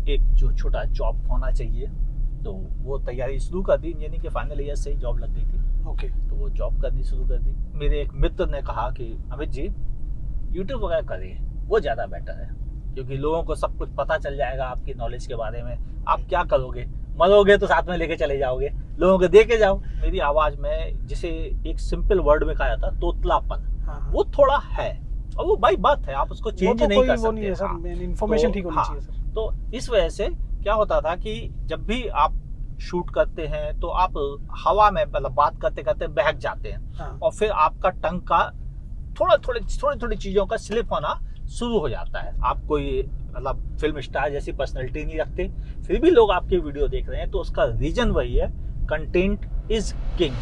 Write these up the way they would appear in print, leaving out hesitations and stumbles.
एक जो छोटा जॉब होना चाहिए, तो वो तैयारी शुरू कर दी। इंजीनियरिंग के फाइनल ईयर से ही जॉब लग गई थी। ओके। तो वो जॉब करनी शुरू कर दी। मेरे एक मित्र ने कहा कि अमित जी यूट्यूब वगैरह करिए, वो ज़्यादा बेटर है, क्योंकि लोगों को सब कुछ पता चल जाएगा आपकी नॉलेज के बारे में। आप क्या करोगे, मरोगे तो साथ में लेके चले जाओगे, लोगों को दे के जाओ। मेरी आवाज़ में जिसे एक सिंपल वर्ड में कहा जाता है तोतलापन, वो थोड़ा है, और वो भाई बात है, आप उसको चेंज नहीं कर सकते। वो नहीं है सर, इन्फॉर्मेशन ठीक होनी चाहिए सर। तो इस वजह से क्या होता था कि जब भी आप शूट करते हैं तो आप हवा में मतलब बात करते करते बहक जाते हैं, और फिर आपका टंग का थोड़ी चीजों का स्लिप होना शुरू हो जाता है। आप कोई मतलब फिल्म स्टार जैसी पर्सनैलिटी नहीं रखते, फिर भी लोग आपके वीडियो देख रहे हैं, तो उसका रीजन वही है, content is king.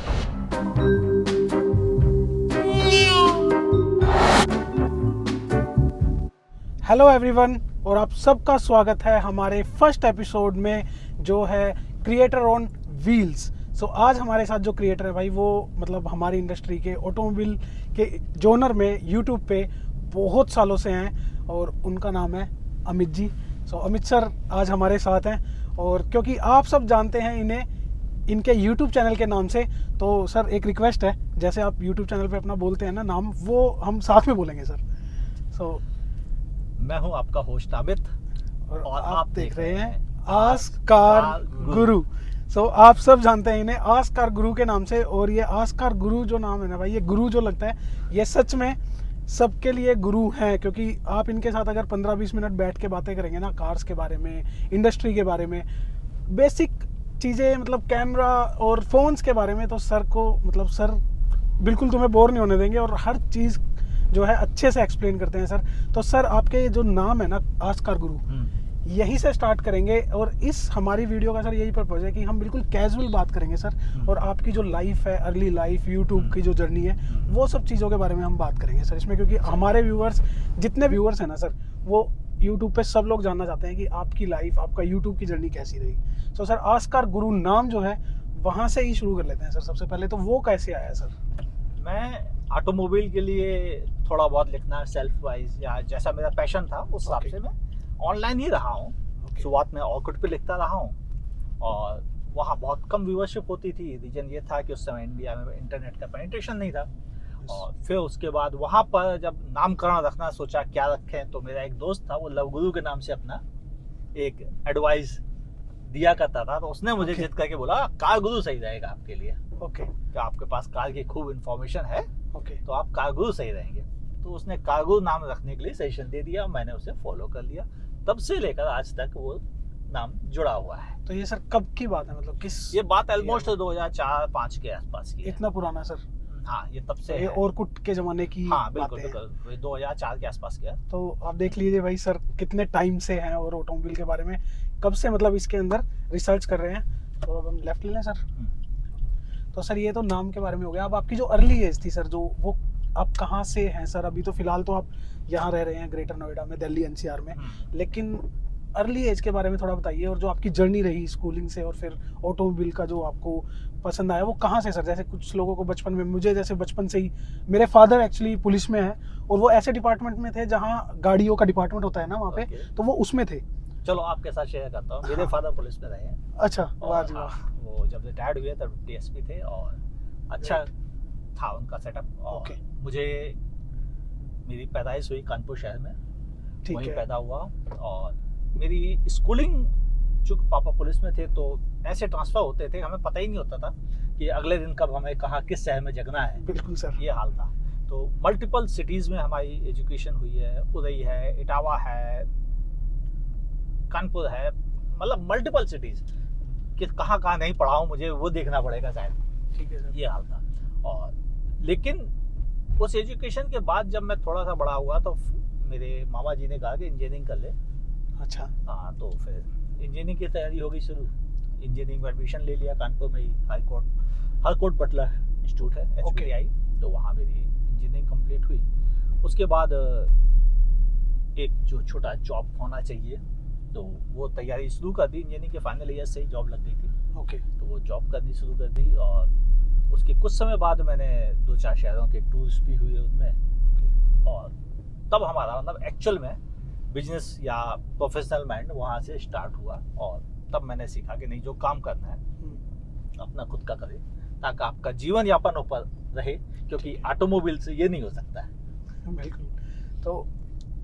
Hello everyone, और आप सबका स्वागत है हमारे फर्स्ट एपिसोड में, जो है क्रिएटर ऑन व्हील्स। सो आज हमारे साथ जो क्रिएटर है भाई, वो मतलब हमारी इंडस्ट्री के ऑटोमोबाइल के जोनर में यूट्यूब पे बहुत सालों से हैं, और उनका नाम है अमित जी। सो अमित सर आज हमारे साथ हैं, और क्योंकि आप सब जानते हैं इन्हें इनके यूट्यूब चैनल के नाम से, तो सर एक रिक्वेस्ट है, जैसे आप यूट्यूब चैनल पे अपना बोलते हैं ना नाम, वो हम साथ में बोलेंगे सर। सो मैं हूं आपका होस्ट अमित, और आप देख रहे हैं आस्क कार गुरु। सो आप सब जानते हैं इन्हें आस्क कार गुरु के नाम से, और ये आस्क कार गुरु जो नाम है ना भाई, ये गुरु जो लगता है, ये सच में सबके लिए गुरु हैं। क्योंकि आप इनके साथ अगर 15-20 मिनट बैठ के बातें करेंगे ना, कार्स के बारे में, इंडस्ट्री के बारे में, बेसिक चीज़ें, मतलब कैमरा और फोन्स के बारे में, तो सर को मतलब सर बिल्कुल तुम्हें बोर नहीं होने देंगे, और हर चीज़ जो है अच्छे से एक्सप्लेन करते हैं सर। तो सर आपके जो नाम है ना आस्क कार गुरु, यहीं से स्टार्ट करेंगे, और इस हमारी वीडियो का सर यही पर्पज़ है कि हम बिल्कुल कैजुअल बात करेंगे सर, और आपकी जो लाइफ है, अर्ली लाइफ, यूट्यूब की जो जर्नी है, वो सब चीज़ों के बारे में हम बात करेंगे सर इसमें। क्योंकि हमारे व्यूअर्स, जितने व्यूअर्स हैं ना सर, वो यूट्यूब पे सब लोग जानना चाहते हैं कि आपकी लाइफ, आपका यूट्यूब की जर्नी कैसी रही। सो सर आस्क कार गुरु नाम जो है, वहाँ से ही शुरू कर लेते हैं सर। सबसे पहले तो वो कैसे आया सर? मैं ऑटोमोबाइल के लिए थोड़ा बहुत लिखना, सेल्फ वाइज या जैसा मेरा पैशन था उस हिसाब से मैं ऑनलाइन ही रहा हूँ। शुरुआत में ऑर्कुट पे लिखता रहा हूँ, और वहाँ बहुत कम व्यूअरशिप होती थी। रीजन ये था कि उस समय इंडिया में इंटरनेट का पेनिट्रेशन नहीं था। और फिर उसके बाद वहाँ पर जब नामकरण रखना सोचा क्या रखें, तो मेरा एक दोस्त था, वो लव गुरु के नाम से अपना एक एडवाइस दिया करता था। तो उसने मुझे जिद करके बोला कार गुरु सही रहेगा आपके लिए। क्या आपके पास कार की खूब इन्फॉर्मेशन है, तो आप कार गुरु सही रहेंगे। तो उसने कार गुरु नाम रखने के लिए सजेशन दे दिया, मैंने उसे फॉलो कर लिया। तब से लेकर आज तक वो नाम जुड़ा हुआ है। तो ये सर कब की बात है, मतलब किस? ये बात ऑलमोस्ट 2004-05 के आसपास की है। इतना पुराना सर? हाँ, ये तब से ये ऑर्कुट के जमाने की। हाँ बिल्कुल, 2004 के आसपास की है। तो आप देख लीजिए भाई सर कितने टाइम से हैं, और ऑटोमोबाइल के बारे में कब से मतलब इसके अंदर रिसर्च कर रहे हैं। तो अब हम लेफ्ट ले लें सर। तो सर ये तो नाम के बारे में हो गया। अब आपकी जो अर्ली एज थी सर, जो वो आप कहाँ से हैं सर? अभी तो फिलहाल तो आप यहाँ रह रहे हैं ग्रेटर नोएडा में, दिल्ली एनसीआर में, लेकिन अर्ली एज के बारे में थोड़ा बताइए, और जो आपकी जर्नी रही स्कूलिंग से और फिर ऑटोमोबाइल का जो आपको पसंद आया, वो कहाँ से सर? जैसे कुछ लोगों को बचपन में, मुझे जैसे बचपन से ही, मेरे फादर एक्चुअली पुलिस में है, और वो ऐसे डिपार्टमेंट में थे जहाँ गाड़ियों का डिपार्टमेंट होता है ना वहाँ पे, तो वो उसमें थे। चलो आपके साथ शेयर करता हूँ। मेरे फादर पुलिस में रहे हैं। अच्छा, वाह जी वाह। वो जब रिटायर्ड हुए तब डीएसपी थे, और अच्छा था उनका सेटअप। और मुझे, मेरी पैदाइश हुई कानपुर शहर में, वहीं पैदा हुआ। और मेरी स्कूलिंग, चूँकि पापा पुलिस में थे, तो ऐसे ट्रांसफ़र होते थे, हमें पता ही नहीं होता था कि अगले दिन कब हमें कहाँ किस शहर में जगना है। बिल्कुल सर, ये हाल था। तो मल्टीपल सिटीज़ में हमारी एजुकेशन हुई है। उदय है, इटावा है, कानपुर है, मतलब मल्टीपल सिटीज़ कि कहाँ नहीं पढ़ा हूँ, मुझे वो देखना पड़ेगा शायद। ठीक है सर। ये हाल था। और लेकिन उस एजुकेशन के बाद जब मैं थोड़ा सा बड़ा हुआ, तो मेरे मामा जी ने कहा कि इंजीनियरिंग कर ले। अच्छा। हाँ, तो फिर इंजीनियरिंग की तैयारी हो गई शुरू। इंजीनियरिंग में एडमिशन ले लिया कानपुर में ही, हरकोट बटलर इंस्टीट्यूट है, HBTI। तो वहाँ मेरी इंजीनियरिंग कंप्लीट हुई। उसके बाद एक जो छोटा जॉब होना चाहिए, तो वो तैयारी शुरू कर दी। इंजीनियरिंग के फाइनल ईयर से ही जॉब लग गई थी। तो वो जॉब करनी शुरू कर दी, और उसके कुछ समय बाद मैंने 2-4 शहरों के टूर्स भी हुए उनमें। और तब हमारा मतलब एक्चुअल में बिजनेस या प्रोफेशनल माइंड वहाँ से स्टार्ट हुआ। और तब मैंने सीखा कि नहीं, जो काम करना है अपना खुद का करे, ताकि आपका जीवन यापन ऊपर रहे, क्योंकि ऑटोमोबाइल से ये नहीं हो सकता है। बिल्कुल। तो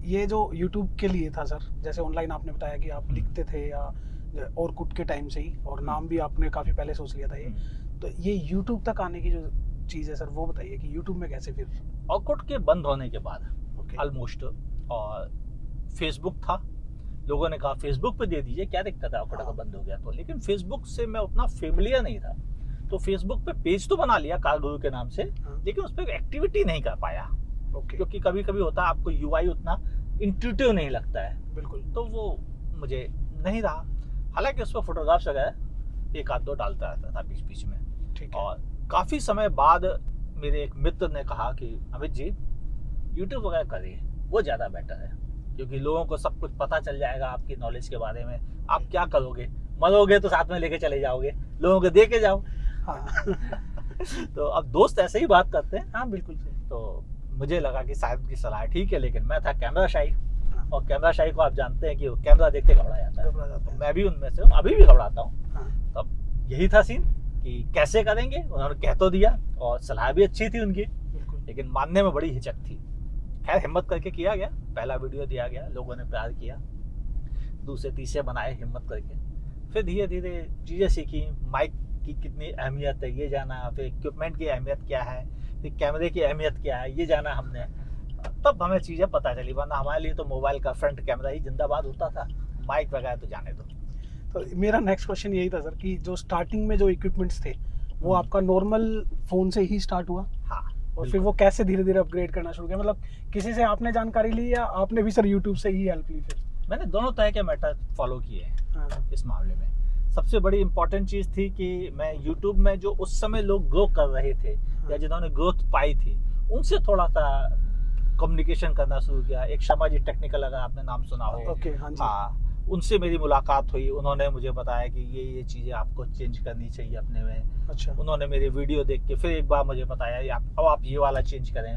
ये जो YouTube के लिए था सर, जैसे ऑनलाइन आपने बताया कि आप लिखते थे या और कुट के टाइम से ही, और नाम भी आपने काफ़ी पहले सोच लिया था ये, तो ये YouTube तक आने की जो चीज़ है सर वो बताइए कि YouTube में कैसे फिर? ऑर्कुट के बंद होने के बाद ऑलमोस्ट, और फेसबुक था, लोगों ने कहा फेसबुक पे दे दीजिए, क्या दिक्कत है, ऑर्कुट का बंद हो गया तो। लेकिन फेसबुक से मैं उतना फेमिलियर नहीं था, तो फेसबुक पे पेज तो बना लिया कार गुरु के नाम से, लेकिन उस पर एक्टिविटी नहीं कर पाया, क्योंकि कभी कभी होता है आपको यूआई उतना इंट्यूटिव नहीं लगता है। बिल्कुल। तो वो मुझे नहीं रहा। हालांकि उस पर फोटोग्राफ्स वगैरह एक आध दो डालता रहता था बीच बीच में। ठीक है। और काफ़ी समय बाद मेरे एक मित्र ने कहा कि अमित जी यूट्यूब वगैरह करिए, वो ज़्यादा बेटर है, क्योंकि लोगों को सब कुछ पता चल जाएगा आपकी नॉलेज के बारे में। आप क्या करोगे, मरोगे तो साथ में लेके चले जाओगे, लोगों को दे के जाओ। हाँ। तो अब दोस्त ऐसे ही बात करते हैं। हाँ बिल्कुल सही। तो मुझे लगा कि शायद उनकी सलाह ठीक है, लेकिन मैं था कैमरा शाई, और कैमरा शाई को आप जानते हैं कि वो कैमरा देख के घबरा जाता है। मैं भी उनमें से हूँ, अभी भी घबराता हूँ। तो अब यही था सीन कि कैसे करेंगे। उन्होंने कह तो दिया, और सलाह भी अच्छी थी उनकी, लेकिन मानने में बड़ी हिचक थी। खैर हिम्मत करके किया गया, पहला वीडियो दिया गया, लोगों ने प्यार किया, दूसरे तीसरे बनाए हिम्मत करके। फिर धीरे धीरे चीज़ें सीखी, माइक की कितनी अहमियत है ये जाना, फिर इक्विपमेंट की अहमियत क्या है, फिर कैमरे की अहमियत क्या है ये जाना हमने। तब हमें चीज़ें पता चली, वरना हमारे लिए तो मोबाइल का फ्रंट कैमरा ही जिंदाबाद होता था, माइक वगैरह तो जाने दो। तो मेरा नेक्स्ट क्वेश्चन यही था सर कि जो स्टार्टिंग में जो इक्विपमेंट्स थे वो आपका नॉर्मल फ़ोन से ही स्टार्ट हुआ? हाँ। और फिर वो कैसे धीरे धीरे अपग्रेड करना शुरू किया? मतलब किसी से आपने जानकारी ली या आपने भी सर यूट्यूब से ही हेल्प ली? फिर मैंने दोनों तरह के मेथड फॉलो किए हैं। हाँ। इस मामले में सबसे बड़ी इम्पोर्टेंट चीज़ थी कि मैं यूट्यूब में जो उस समय लोग ग्रो कर रहे थे, या जिन्होंने ग्रोथ पाई थी, उनसे थोड़ा सा कम्युनिकेशन करना शुरू किया। एक शर्मा जी टेक्निकल, अगर आपने नाम सुना हो। ओके, हाँ जी। हाँ, उनसे मेरी मुलाकात हुई, उन्होंने मुझे बताया कि ये चीज़ें आपको चेंज करनी चाहिए अपने में। अच्छा। उन्होंने मेरी वीडियो देख के फिर एक बार मुझे बताया अब आप ये वाला चेंज करें,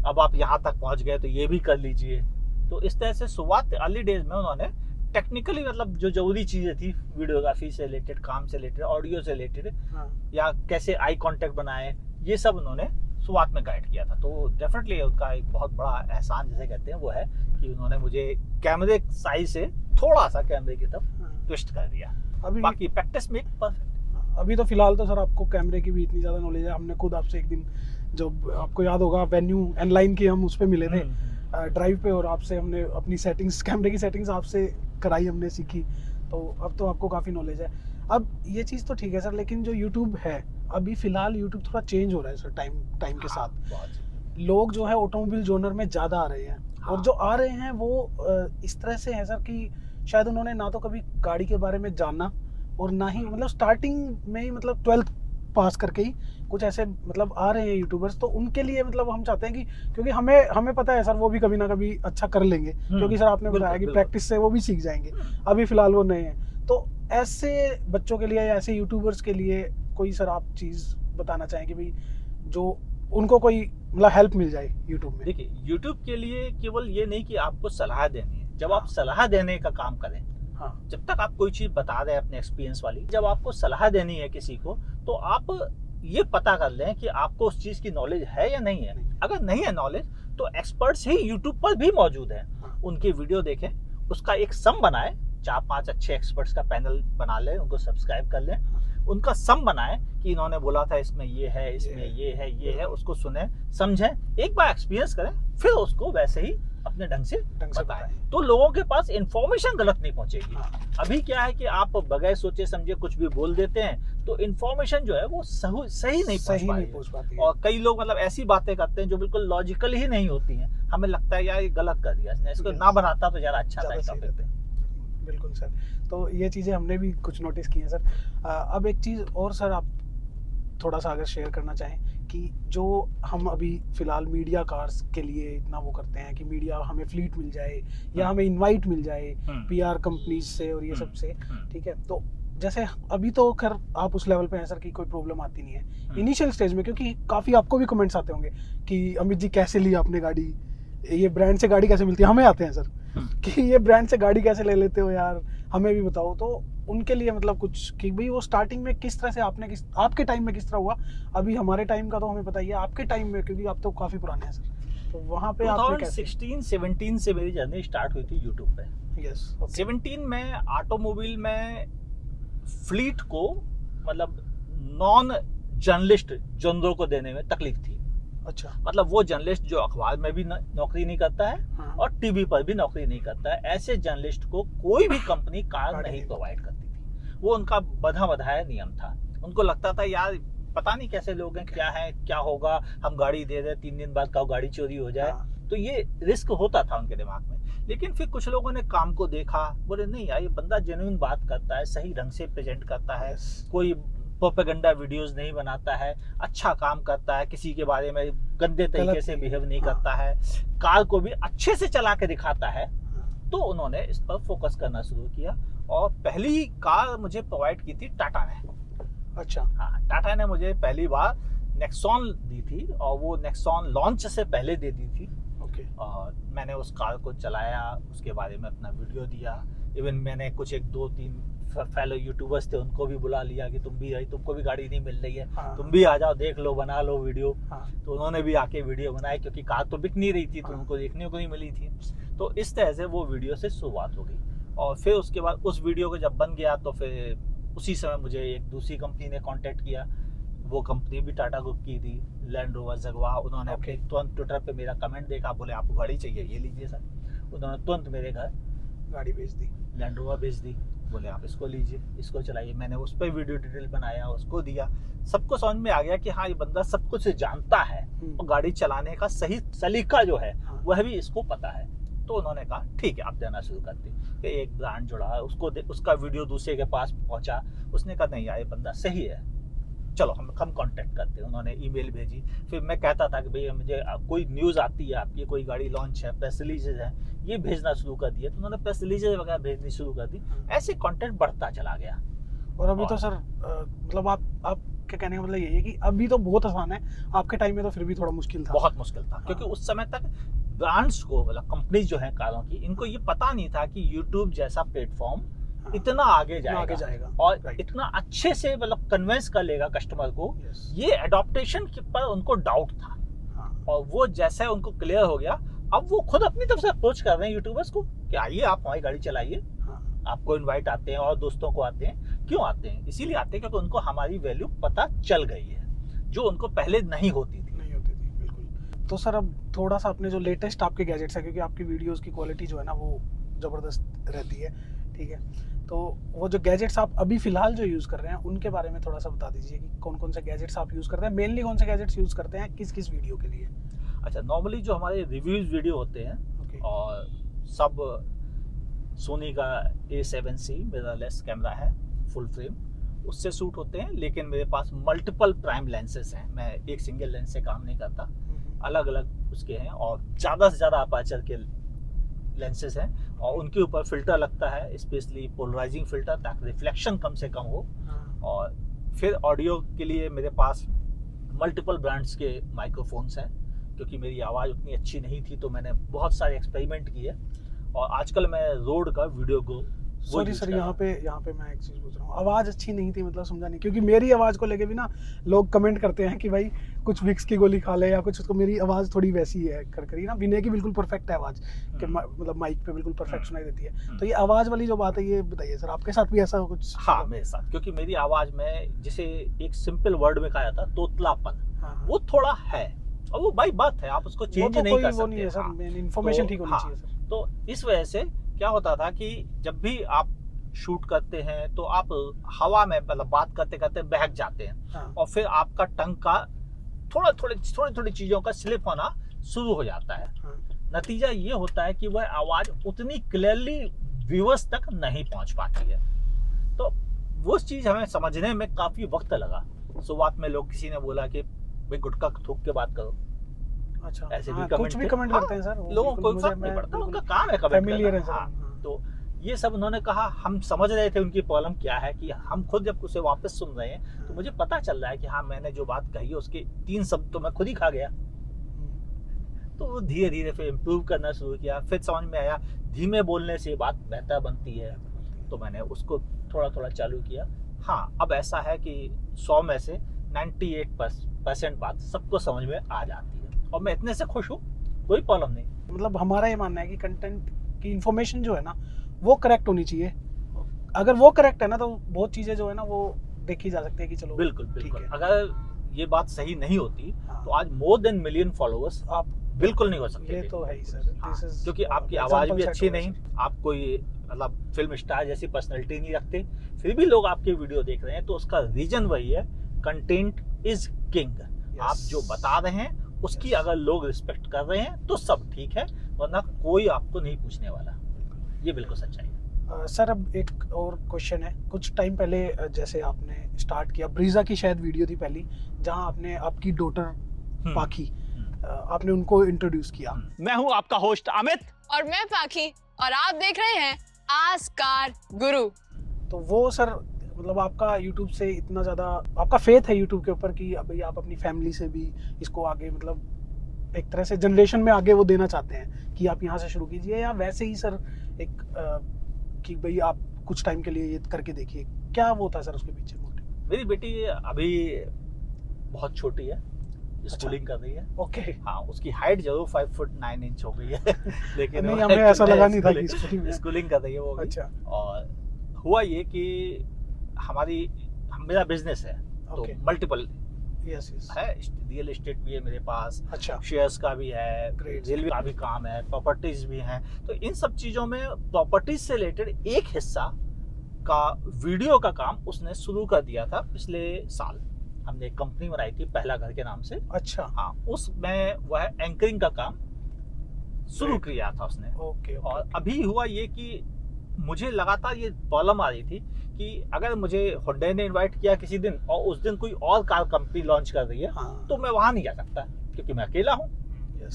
अब आप यहाँ तक पहुँच गए तो ये भी कर लीजिए। तो इस तरह से शुरुआत अर्ली डेज में उन्होंने टेक्निकली, मतलब जो जरूरी चीज़ें थी वीडियोग्राफी से रिलेटेड, काम से रिलेटेड, ऑडियो से रिलेटेड, या कैसे आई कांटेक्ट बनाए, ये सब उन्होंने शुरुआत में गाइड किया था। तो डेफिनेटली उनका एक बहुत बड़ा एहसान जिसे कहते हैं वो है कि उन्होंने मुझे कैमरे साइज से थोड़ा सा कैमरे की तरफ ट्विस्ट कर दिया। अभी बाकी प्रैक्टिस मेक परफेक्ट। अभी तो फिलहाल तो सर आपको कैमरे की भी इतनी ज़्यादा नॉलेज है। हमने खुद आपसे एक दिन, जब आपको याद होगा वेन्यू एनलाइन की, हम उस पर मिले थे ड्राइव पे, और आपसे हमने अपनी सेटिंग्स, कैमरे की सेटिंग्स आपसे कराई, हमने सीखी। तो अब तो आपको काफ़ी नॉलेज है। अब ये चीज़ तो ठीक है सर, लेकिन जो यूट्यूब है अभी फ़िलहाल यूट्यूब थोड़ा चेंज हो रहा है सर टाइम के साथ। लोग जो है ऑटोमोबाइल जोनर में ज़्यादा आ रहे हैं, और जो आ रहे हैं वो इस तरह से है सर कि शायद उन्होंने ना तो कभी गाड़ी के बारे में जाना, और ना ही मतलब स्टार्टिंग में ही, मतलब 12th पास करके ही कुछ ऐसे मतलब आ रहे हैं यूट्यूबर्स। तो उनके लिए मतलब हम चाहते हैं कि, क्योंकि हमें पता है सर वो भी कभी ना कभी अच्छा कर लेंगे, क्योंकि सर आपने बताया कि प्रैक्टिस से वो भी सीख जाएंगे। अभी फिलहाल वो नए हैं, तो ऐसे बच्चों के लिए या ऐसे यूट्यूबर्स के लिए कोई सर आप चीज़ बताना चाहें कि भाई जो उनको कोई मतलब हेल्प मिल जाए यूट्यूब में? देखिए, यूट्यूब के लिए केवल ये नहीं कि आपको सलाह देनी है। जब आप सलाह देने का काम करें, जब तक आप कोई चीज़ बता रहे हैं अपने एक्सपीरियंस वाली, जब आपको सलाह देनी है किसी को, तो आप ये पता कर लें कि आपको उस चीज़ की नॉलेज है या नहीं है। अगर नहीं है नॉलेज, तो एक्सपर्ट्स ही यूट्यूब पर भी मौजूद हैं, उनकी वीडियो देखें, उसका एक सम बनाएं, 4-5 अच्छे एक्सपर्ट्स का पैनल बना लें, उनको सब्सक्राइब कर लें, उनका सम बनाएं कि इन्होंने बोला था इसमें ये है, इसमें ये है, उसको सुने, समझें, एक बार एक्सपीरियंस करें, फिर उसको वैसे ही अपने ढंग से बताएं। तो लोगों के पास इंफॉर्मेशन गलत नहीं पहुंचेगी। अभी क्या है कि आप बगैर सोचे समझे कुछ भी बोल देते हैं, तो इंफॉर्मेशन जो है वो सही नहीं पहुंच पाती। और कई लोग मतलब ऐसी बातें करते हैं जो बिल्कुल लॉजिकल ही नहीं होती हैं। हमें लगता है यार ये गलत कर दिया इसने, इसको ना बनाता तो ज़्यादा अच्छा था। बिल्कुल सर, तो ये चीज़ें हमने भी कुछ नोटिस की हैं सर। अब एक चीज़ और सर, आप थोड़ा सा अगर शेयर करना चाहें कि जो हम अभी फ़िलहाल मीडिया कार्स के लिए इतना वो करते हैं कि मीडिया हमें फ्लीट मिल जाए या हमें इनवाइट मिल जाए पीआर कंपनीज से और ये सब से, ठीक है। तो जैसे अभी तो खैर आप उस लेवल पे हैं सर कि कोई प्रॉब्लम आती नहीं है इनिशियल स्टेज में, क्योंकि काफ़ी आपको भी कमेंट्स आते होंगे कि अमित जी कैसे ली आपने गाड़ी, ये ब्रांड से गाड़ी कैसे मिलती है, हमें आते हैं सर। कि ये ब्रांड से गाड़ी कैसे ले लेते हो यार, हमें भी बताओ। तो उनके लिए मतलब कुछ कि भाई वो स्टार्टिंग में किस तरह से आपके टाइम में किस तरह हुआ, अभी हमारे टाइम का तो हमें पता ही है, आपके टाइम में क्योंकि आप तो काफी पुराने हैं सर, तो वहाँ पे आपने कैसे? 2016-17 से मेरी जर्नी स्टार्ट हुई थी यूट्यूब पे। यस 17 में ऑटोमोबाइल में फ्लीट को मतलब नॉन जर्नलिस्ट जनरों को देने में तकलीफ थी। अच्छा, मतलब वो जर्नलिस्ट जो अखबार में भी नौकरी नहीं करता है हाँ। और टीवी पर भी नौकरी नहीं करता है, ऐसे जर्नलिस्ट को कोई भी कंपनी कार गाड़ी नहीं नहीं प्रोवाइड करती थी। वो उनका बंधा बंधाया नियम था। उनको लगता था यार पता नहीं कैसे लोग हैं, क्या है, क्या होगा, हम गाड़ी दे दे 3 दिन बाद कब गाड़ी चोरी हो जाए। हाँ। तो ये रिस्क होता था उनके दिमाग में। लेकिन फिर कुछ लोगों ने काम को देखा, बोले नहीं यार ये बंदा जेन्युइन बात करता है, सही ढंग से प्रेजेंट करता है, Yes. कोई प्रोपेगेंडा वीडियोस नहीं बनाता है, अच्छा काम करता है, किसी के बारे में गंदे तरीके से बिहेव नहीं हाँ। करता है, कार को भी अच्छे से चला के दिखाता है। हाँ। तो उन्होंने इस पर फोकस करना शुरू किया और पहली कार मुझे प्रोवाइड की थी टाटा ने। अच्छा, हाँ, टाटा ने मुझे पहली बार नेक्सॉन दी थी और वो नेक्सॉन लॉन्च से पहले दे दी थी। ओके, और मैंने उस कार को चलाया, उसके बारे में अपना वीडियो दिया। इवन मैंने कुछ 1-2-3 फेलो यूट्यूबर्स थे उनको भी बुला लिया कि तुम भी आई, तुमको भी गाड़ी नहीं मिल रही है, हाँ। तुम भी आ जाओ, देख लो, बना लो वीडियो। हाँ। तो उन्होंने भी आके वीडियो बनाई क्योंकि कार तो बिक नहीं रही थी, तो हाँ। उनको देखने को नहीं मिली थी। तो इस तरह से वो वीडियो से शुरुआत हो गई। और फिर उसके बाद उस वीडियो को जब बन गया तो फिर उसी समय मुझे एक दूसरी कंपनी ने कांटेक्ट किया। वो कंपनी भी टाटा ग्रुप की थी, लैंड रोवर जगुआर। उन्होंने Okay. अपने तुरंत ट्विटर पे मेरा कमेंट देखा, बोले आपको गाड़ी चाहिए, ये लीजिए सर। उन्होंने तुरंत मेरे घर गाड़ी बेच दी। लैंड रोवर भेज दी, बोले आप इसको लीजिए, इसको चलाइए। मैंने उस पर वीडियो डिटेल बनाया, उसको दिया। सबको समझ में आ गया कि हाँ ये बंदा सब कुछ जानता है और गाड़ी चलाने का सही सलीका जो है हाँ। वह भी इसको पता है। तो उन्होंने कहा ठीक है आप देना शुरू करते। फिर एक ब्रांड जुड़ा, उसको उसका वीडियो दूसरे के पास पहुंचा। उसने कहा नहीं यार ये बंदा सही है, चलो हम कांटेक्ट करते हैं। उन्होंने ईमेल भेजी। फिर मैं कहता था कि भैया मुझे कोई न्यूज़ आती है आपकी, कोई गाड़ी लॉन्च है, प्रेस रिलीजेज है, ये भेजना शुरू कर दिया। तो उन्होंने प्रेस रिलीजेज वगैरह भेजनी शुरू कर दी। ऐसे कंटेंट बढ़ता चला गया। और अभी तो सर मतलब आप क्या कहने का मतलब यही है कि अभी तो बहुत आसान है, आपके टाइम में तो फिर भी थोड़ा मुश्किल था। बहुत मुश्किल था क्योंकि उस समय तक ब्रांड्स को मतलब कंपनीज जो हैं कारों की, इनको ये पता नहीं था कि यूट्यूब जैसा प्लेटफॉर्म इतना आगे जाएगा और right. इतना अच्छे से मतलब कन्विंस कर लेगा कस्टमर को। Yes. ये एडॉप्टेशन पर उनको डाउट था। हाँ। और वो जैसे उनको क्लियर हो गया, अब वो खुद अपनी तरफ से अप्रोच कर रहे हैं यूट्यूबर्स को कि आइए आप हमारी गाड़ी चलाइए। हाँ। आपको इनवाइट आते हैं और दोस्तों को आते हैं। क्यों आते हैं? इसीलिए आते हैं क्योंकि उनको हमारी वैल्यू पता चल गई है, जो उनको पहले नहीं होती थी। नहीं होती थी, बिल्कुल। तो सर अब थोड़ा सा अपने जो लेटेस्ट आपके गैजेट्स है, क्योंकि आपकी वीडियोस की क्वालिटी जो है ना वो ज़बरदस्त रहती है, ठीक है, तो वो जो गैजेट्स आप अभी फिलहाल जो यूज़ कर रहे हैं उनके बारे में थोड़ा सा बता दीजिए कि कौन कौन से गैजेट्स आप यूज़ करते हैं, मेनली कौन से गैजेट्स यूज़ करते हैं, किस किस वीडियो के लिए? अच्छा, नॉर्मली जो हमारे रिव्यूज वीडियो होते हैं ओके। और सब सोनी का A7C मिररलेस कैमरा है, फुल फ्रेम, उससे शूट होते हैं। लेकिन मेरे पास मल्टीपल प्राइम लेंसेज हैं, मैं एक सिंगल लेंस से काम नहीं करता, अलग अलग उसके हैं और ज़्यादा से ज़्यादा अपर्चर के लेंसेज हैं और उनके ऊपर फिल्टर लगता है, स्पेशली पोलराइजिंग फिल्टर, ताकि रिफ्लेक्शन कम से कम हो। और फिर ऑडियो के लिए मेरे पास मल्टीपल ब्रांड्स के माइक्रोफोन्स हैं, क्योंकि मेरी आवाज़ उतनी अच्छी नहीं थी तो मैंने बहुत सारे एक्सपेरिमेंट किए और आजकल मैं रोड का वीडियो को सॉरी सर, यहाँ पे मैं एक चीज़ पूछ रहा हूँ, आवाज़ अच्छी नहीं थी मतलब समझा नहीं, क्योंकि मेरी आवाज़ को लेके भी ना लोग कमेंट करते हैं कि भाई कुछ विक्स की गोली खा ले या कुछ, उसको मेरी आवाज़ थोड़ी वैसी है कर ना, विनय की बिल्कुल परफेक्ट है आवाज़ कि मतलब माइक पे बिल्कुल परफेक्ट सुनाई देती है। तो ये आवाज़ वाली जो बात है ये बताइए सर, आपके साथ भी ऐसा कुछ? हाँ, मेरे साथ, क्योंकि मेरी आवाज़ में जिसे एक सिंपल वर्ड में कहा जाता है तोतलापन, वो थोड़ा है और वो बाई बात है, आप उसको चेंज नहीं कर सकते। वो नहीं है सर, इन्फॉर्मेशन ठीक होनी चाहिए सर। तो इस वजह से क्या होता था कि जब भी आप शूट करते हैं तो आप हवा में मतलब बात करते करते बहक जाते हैं। हाँ। और फिर आपका टंग का थोड़ी चीज़ों का स्लिप होना शुरू हो जाता है। हाँ। नतीजा ये होता है कि वह आवाज़ उतनी क्लियरली व्यूअर्स तक नहीं पहुंच पाती है। तो वो चीज़ हमें समझने में काफ़ी वक्त लगा। शुरुआत में लोग, किसी ने बोला कि भाई गुटखा थूक के बात करो। अच्छा, ऐसे हाँ, भी कमेंट कुछ भी कमेंट करते हैं सर, लोगों को कोई फर्क नहीं पड़ता, उनका काम है कमेंट करना। हाँ, तो ये सब उन्होंने कहा, हम समझ रहे थे उनकी प्रॉब्लम क्या है, कि हम खुद जब उसे वापस सुन रहे हैं तो मुझे पता चल रहा है कि हाँ मैंने जो बात कही है उसके 3 शब्द तो मैं खुद ही खा गया। तो धीरे धीरे फिर इम्प्रूव करना शुरू किया। फिर समझ में आया धीमे बोलने से बात बेहतर बनती है, तो मैंने उसको थोड़ा थोड़ा चालू किया। हाँ, अब ऐसा है कि 100 में से 98% बात सबको समझ में आ जाती है और मैं इतने से खुश हूँ, कोई प्रॉब्लम नहीं। मतलब हमारा ये मानना है कि कंटेंट की इन्फॉर्मेशन जो है ना वो करेक्ट होनी चाहिए। अगर वो करेक्ट है ना तो बहुत चीज़ें जो है ना वो देखी जा सकती है कि चलो बिल्कुल ठीक बिल्कुल। है। अगर ये बात सही नहीं होती हाँ। तो आज मोर देन मिलियन फॉलोअर्स आप बिल्कुल नहीं हो सकते ये थे। तो है ही सर। हाँ, This is क्योंकि आपकी example आवाज़ भी set अच्छी हो गया नहीं, सर। आप कोई मतलब फिल्म स्टार जैसी पर्सनैलिटी नहीं रखते, फिर भी लोग आपके वीडियो देख रहे हैं, तो उसका रीजन वही है, कंटेंट इज किंग। आप जो बता रहे हैं उसकी अगर लोग रिस्पेक्ट कर रहे हैं तो सब ठीक है, वरना कोई आपको नहीं पूछने वाला। ये बिल्कुल सच्चाई है। सर अब एक और क्वेश्चन है। कुछ टाइम पहले जैसे आपने स्टार्ट किया, ब्रीजा की शायद वीडियो थी पहली, जहां आपने आपकी डॉटर पाखी आपने उनको इंट्रोड्यूस किया। मैं हूं आपका होस्ट अमित और मैं पाखी और आप देख रहे हैं आस्क कार गुरु। तो वो सर मतलब आपका यूट्यूब से इतना ज़्यादा आपका फेथ है यूट्यूब के ऊपर कि भाई आप अपनी फैमिली से भी इसको आगे मतलब एक तरह से जनरेशन में आगे वो देना चाहते हैं कि आप यहाँ से शुरू कीजिए, या वैसे ही सर एक कि भाई आप कुछ टाइम के लिए ये करके देखिए, क्या वो था सर उसके पीछे मोटिव? मेरी बेटी अभी बहुत छोटी है, स्कूलिंग कर रही है। ओके। हाँ, उसकी हाइट जरूर 5 फुट 9 इंच हो गई है लेकिन नहीं, वो हमें ऐसा लगा नहीं था कि स्कूलिंग कर रही है वो भी। अच्छा। और हुआ ये कि मेरा बिजनेस है, तो Okay. Multiple yes yes. है, रियल एस्टेट भी है मेरे पास, अच्छा। शेयर्स का भी है, Great. रेलवे का भी काम है, प्रॉपर्टीज भी हैं। तो इन सब चीज़ों में प्रॉपर्टीज से रिलेटेड एक हिस्सा का वीडियो का काम उसने शुरू कर दिया था पिछले साल। हमने एक कंपनी बनाई थी पहला घर के नाम से। अच्छा। हाँ, उसमें वह एंकरिंग का काम शुरू किया था उसने। ओके। और अभी हुआ ये कि मुझे लगातार ये प्रॉब्लम आ रही थी कि अगर मुझे हुंडई ने इनवाइट किया किसी दिन और उस दिन कोई और कार कंपनी लॉन्च कर रही है, हाँ। तो मैं वहां नहीं जा सकता क्योंकि मैं अकेला हूँ।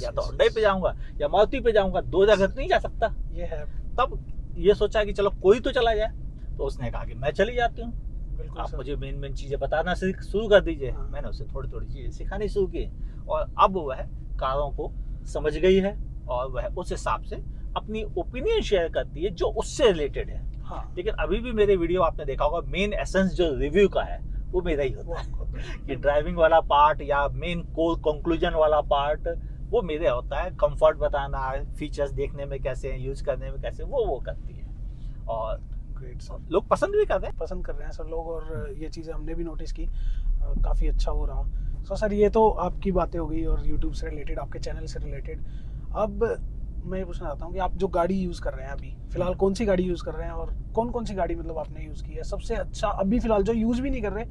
या तो हुंडई पे जाऊंगा या मारुति पे जाऊंगा, दो जगह तो नहीं जा सकता। ये है। तब ये सोचा कि चलो कोई तो चला जाए, तो उसने कहा कि मैं चली जाती हूँ, बिल्कुल आप सर। मुझे मेन चीजें बताना शुरू कर दीजिए। हाँ। मैंने उसे थोड़ी थोड़ी चीजें सिखानी शुरू की और अब वह कारों को समझ गई है और वह उस हिसाब से अपनी ओपिनियन शेयर करती है जो उससे रिलेटेड है। हाँ। लेकिन अभी भी मेरे वीडियो आपने देखा होगा, मेन एसेंस जो रिव्यू का है वो मेरा ही होता है कि ड्राइविंग वाला पार्ट या मेन कंक्लूजन वाला पार्ट वो मेरे होता है। कंफर्ट बताना, फीचर्स देखने में कैसे हैं, यूज करने में कैसे, वो करती है और ग्रेट सर। लोग पसंद भी करते हैं। पसंद कर रहे हैं सर लोग, और ये चीज़ें हमने भी नोटिस की, काफ़ी अच्छा हो रहा। सो सर ये तो आपकी बातें हो गई और यूट्यूब से रिलेटेड, आपके चैनल से रिलेटेड। अब मैं ये पूछना चाहता हूँ कि आप जो गाड़ी यूज़ कर रहे हैं अभी फिलहाल, कौन सी गाड़ी यूज़ कर रहे हैं और कौन कौन सी गाड़ी मतलब आपने यूज़ की है सबसे अच्छा अभी फिलहाल जो यूज़ भी नहीं कर रहे,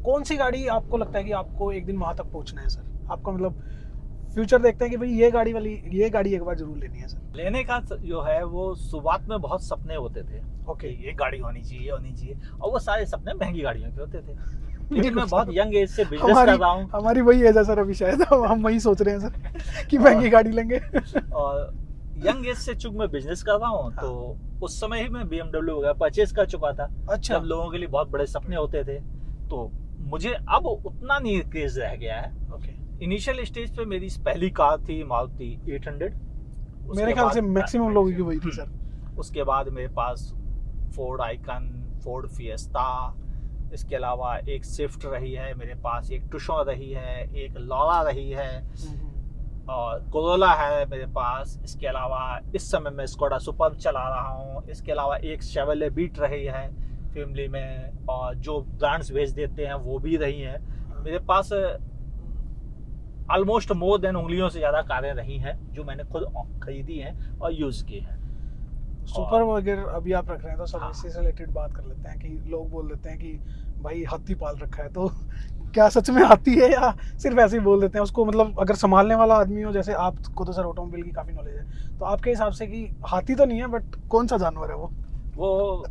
कौन सी गाड़ी आपको लगता है कि आपको एक दिन वहाँ तक पहुँचना है सर? आपका मतलब फ्यूचर देखते हैं कि भाई ये गाड़ी एक बार जरूर लेनी है सर। लेने का जो है वो शुरुआत में बहुत सपने होते थे। ओके। ये गाड़ी होनी चाहिए और वो सारे सपने महंगी गाड़ियों के होते थे। लेकिन मैं बहुत यंग एज से बिजनेस कर रहा हूँ। हमारी वही एज है सर अभी, शायद हम वही सोच रहे हैं सर कि महंगी गाड़ी लेंगे। और यंग एज से चूंकि मैं बिजनेस कर रहा हूँ, तो उस समय ही मैं BMW वगैरह परचेज कर चुका था। अच्छा। जब लोगों के लिए बहुत बड़े सपने होते थे, तो मुझे अब उतना नहीं क्रेज रह गया है। ओके। इनिशियल स्टेज पे मेरी पहली कार थी मारुति 800। मेरे ख्याल से मैक्सिमम लोगों की वही थी सर। उसके बाद मेरे पास फोर्ड आइकन, फोर्ड फिएस्टा, इसके अलावा एक स्विफ्ट रही है मेरे पास, एक टुशॉन रही है, एक लॉरा रही है और कोरोला है मेरे पास। इसके अलावा इस समय मैं स्कोडा सुपर चला रहा हूँ। इसके अलावा एक शेवरले बीट रही है फैमिली में, और जो ब्रांड्स भेज देते हैं वो भी रही हैं मेरे पास। ऑलमोस्ट मोर देन उंगलियों से ज़्यादा कारें रही हैं जो मैंने खुद खरीदी हैं और यूज़ की हैं। सुपर वगैरह अभी आप रख रहे हैं तो सब हाँ। इससे रिलेटेड बात कर लेते हैं कि लोग बोल देते हैं कि भाई हाथी पाल रखा है, तो क्या सच में हाथी है या सिर्फ ऐसे ही बोल देते हैं उसको? मतलब अगर संभालने वाला आदमी हो, जैसे आपको तो सर ऑटोमोबाइल की काफ़ी नॉलेज है, तो आपके हिसाब से कि हाथी तो नहीं है बट कौन सा जानवर है वो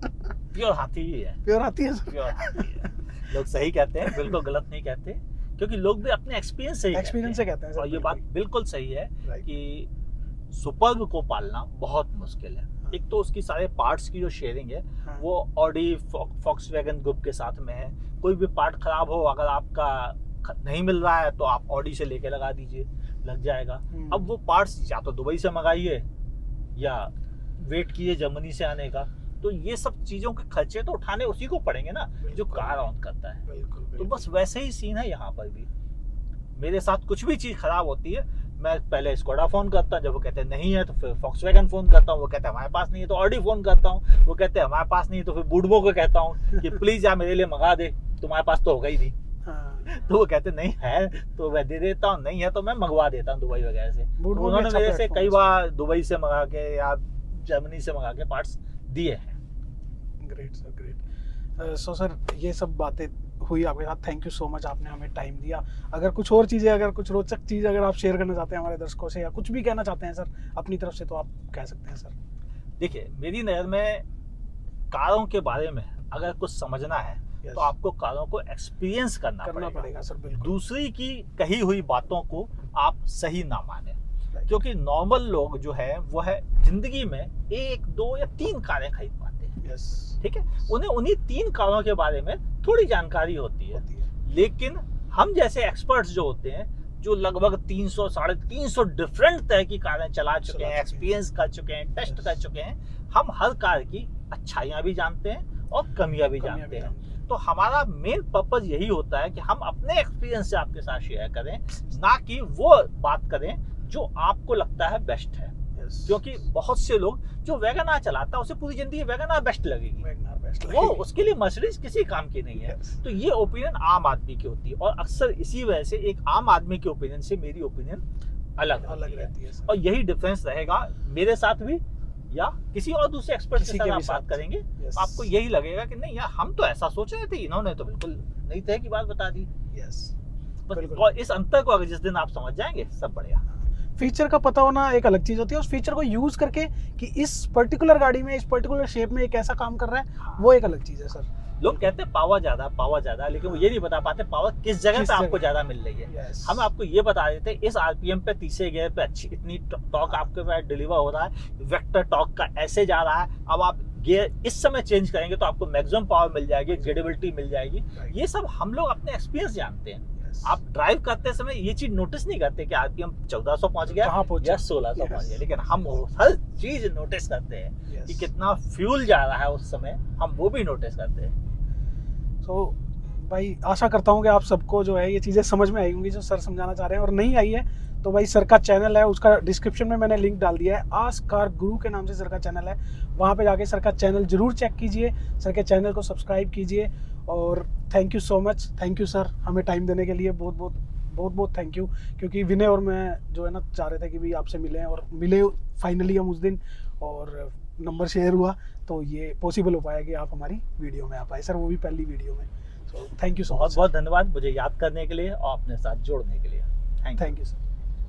प्योर हाथी ही है। प्योर हाथी है सर? प्योर हाथी है। लोग सही कहते हैं, बिल्कुल गलत नहीं कहते, क्योंकि लोग भी अपने एक्सपीरियंस से कहते हैं सर। और ये बात बिल्कुल सही है Right. कि सुपर्ब को पालना बहुत मुश्किल है। एक तो उसकी सारे पार्ट्स की जो शेयरिंग है हाँ। वो ऑडी फॉक्सवैगन ग्रुप के साथ में है। कोई भी पार्ट खराब हो, अगर आपका नहीं मिल रहा है तो आप ऑडी से लेके लगा दीजिए। लग जाएगा। अब वो पार्ट्स या तो दुबई से मंगाइए या वेट कीजिए जर्मनी से आने का, तो ये सब चीजों के खर्चे तो उठाने उसी को पड़ेंगे ना जो कार ऑन करता है। तो बस वैसे ही सीन है यहाँ पर भी। मेरे साथ कुछ भी चीज खराब होती है, मैं पहले स्कोडा फोन करता हूँ, जब वो कहते हैं नहीं है तो फिर फॉक्सवैगन फोन करता हूँ, वो कहते हैं हमारे पास नहीं है, तो ऑडी फोन करता हूँ, वो कहते हैं हमारे पास नहीं है, तो फिर बूडबो को कहता हूँ कि प्लीज यार मेरे लिए मंगा दे, तुम्हारे पास तो हो गई थी। तो वो कहते नहीं है तो मैं दे देता हूँ, नहीं है तो मैं मंगवा देता हूँ दुबई वगैरह से। तो उन्होंने मेरे से कई बार दुबई से मंगा के या जर्मनी से मंगा के पार्ट्स दिए हैं। Great sir, great. So sir ये सब बातें हुई आपके साथ, थैंक यू सो मच, आपने हमें टाइम दिया। अगर कुछ और चीज़ें, अगर कुछ रोचक चीज़ अगर आप शेयर करना चाहते हैं हमारे दर्शकों से, या कुछ भी कहना चाहते हैं सर अपनी तरफ से, तो आप कह सकते हैं सर। देखिए मेरी नज़र में कारों के बारे में अगर कुछ समझना है तो आपको कारों को एक्सपीरियंस करना पड़ेगा सर। बिल्कुल। दूसरी की कही हुई बातों को आप सही ना माने, क्योंकि नॉर्मल लोग जो है वो है जिंदगी में 1, 2 या 3 कारें खरीद पाते हैं। ठीक है, उन्हें उन्हीं 3 कारों के बारे में थोड़ी जानकारी होती है। लेकिन हम जैसे एक्सपर्ट्स जो होते हैं, जो लगभग 300 साढ़े 300 डिफरेंट तरह की कारें चला चुके हैं, एक्सपीरियंस कर चुके हैं, टेस्ट कर चुके हैं, हम हर कार की अच्छाइयाँ भी जानते हैं और कमियां भी जानते हैं। तो हमारा मेन पर्पस यही होता है कि हम अपने एक्सपीरियंस से आपके साथ शेयर करें, ना कि वो बात करें जो आपको लगता है बेस्ट है। क्योंकि बहुत से लोग जो वैगन आर चलाता है उसे पूरी जिंदगी वैगन आर बेस्ट लगेगी, वो उसके लिए मर्सिडीज किसी काम की नहीं है। तो ये ओपिनियन आम आदमी की होती है, और अक्सर इसी वजह से एक आम आदमी के ओपिनियन से मेरी ओपिनियन अलग रहती है। और यही डिफरेंस रहेगा मेरे साथ भी या किसी और दूसरे एक्सपर्ट के साथ आप बात करेंगे, आपको यही लगेगा कि नहीं यार हम तो ऐसा सोच रहे थे, इन्होंने तो बिल्कुल नई तरह की बात बता दी। और इस अंतर को अगर जिस दिन आप समझ जाएंगे सब बढ़िया। फीचर का पता होना एक अलग चीज होती है, उस फीचर को यूज करके कि इस पर्टिकुलर गाड़ी में इस पर्टिकुलर शेप में एक ऐसा काम कर रहा है, वो एक अलग चीज है सर। लोग कहते हैं पावर ज्यादा, लेकिन वो ये नहीं बता पाते पावर किस जगह पे आपको ज्यादा मिल रही है। हम आपको ये बता देते हैं इस आरपीएम पे तीसरे गियर पे अच्छी इतनी टॉर्क आपके पास डिलीवर हो रहा है, वेक्टर टॉर्क का ऐसे जा रहा है, अब आप गियर इस समय चेंज करेंगे तो आपको मैक्सिमम पावर मिल जाएगी, ग्रेडेबिलिटी मिल जाएगी। ये सब हम लोग अपने एक्सपीरियंस जानते हैं। आप ड्राइव करते समय ये चीज नोटिस नहीं करते कि आरपीएम 1400 पहुंच गया या 1600 पहुंच गया, लेकिन हम हर चीज नोटिस करते हैं कि कितना फ्यूल जा रहा है उस समय, हम वो भी नोटिस करते हैं। तो भाई आशा करता हूँ कि आप सबको जो है ये चीज़ें समझ में आई होंगी जो सर समझाना चाह रहे हैं, और नहीं आई है तो भाई सर का चैनल है, उसका डिस्क्रिप्शन में मैंने लिंक डाल दिया है, आस्क कार गुरु के नाम से सर का चैनल है, वहाँ पे जाके सर का चैनल जरूर चेक कीजिए, सर के चैनल को सब्सक्राइब कीजिए। और thank you so much, thank you sir हमें टाइम देने के लिए, बहुत बहुत थैंक यू। क्योंकि विनय और मैं जो है ना चाह रहे थे कि भाई आपसे मिलें, और मिले फाइनली हम उस दिन, और नंबर शेयर हुआ तो ये पॉसिबल हो पाया कि आप हमारी वीडियो में आ पाए सर, वो भी पहली वीडियो में। So thank you so much, बहुत धन्यवाद मुझे याद करने के लिए और अपने साथ जोड़ने के लिए। Thank you sir.